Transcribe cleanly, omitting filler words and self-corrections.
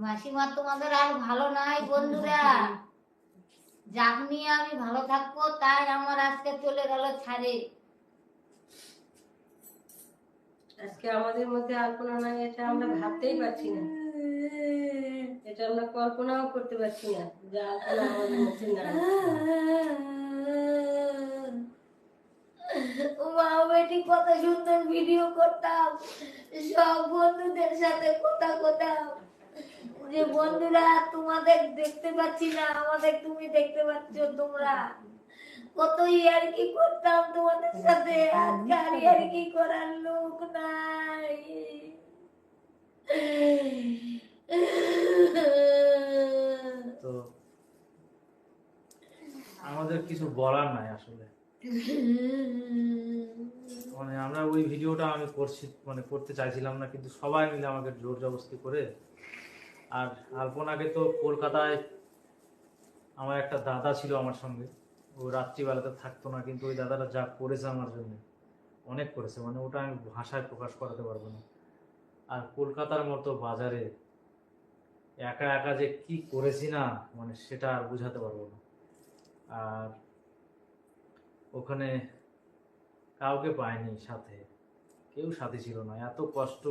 মাসিমা তোমাদের আর ভালো নাই বন্ধুরা, যাক নিয়ে আমি ভালো থাকবো তাই আমার আজকে চলে গেল ছাড়ে। আজকে আমাদের মধ্যে আলপনা নাই, এটা আমরা ভাবতেই পারছি না, এটা আমরা কল্পনাও করতে পারছি না যে আলপনা আমাদের মধ্যে নাই। মা বেটি কত সুন্দর ভিডিও করতাম, সব বন্ধুদের সাথে কথা করতাম যে বন্ধুরা তোমাদের দেখতে পাচ্ছি না, আমাদের তুমি দেখতে পাচ্ছ। তোমরা কত ইয়ার্কি করতাম তোমাদের সাথে, আজকে আর ইয়ার্কি করার লোক নাই। তো আমাদের কিছু বলার নাই আসলে। মানে আমরা ওই ভিডিওটা আমি করতে চাইছিলাম না, কিন্তু সবাই মিলে আমাকে জোর জবরদস্তি করে। আর আলপনাকে তো কলকাতায় আমার একটা দাদা ছিল আমার সঙ্গে, ও রাত্রিবেলাতে থাকতো না, কিন্তু ওই দাদাটা যা করেছে আমার জন্য অনেক করেছে, মানে ওটা আমি ভাষায় প্রকাশ করাতে পারবো না। আর কলকাতার মতো বাজারে একা একা যে কি করেছি না, মানে সেটা আর বুঝাতে পারবো না। আর ওখানে কাউকে পাইনি সাথে, কেউ সাথে ছিল না, এত কষ্ট।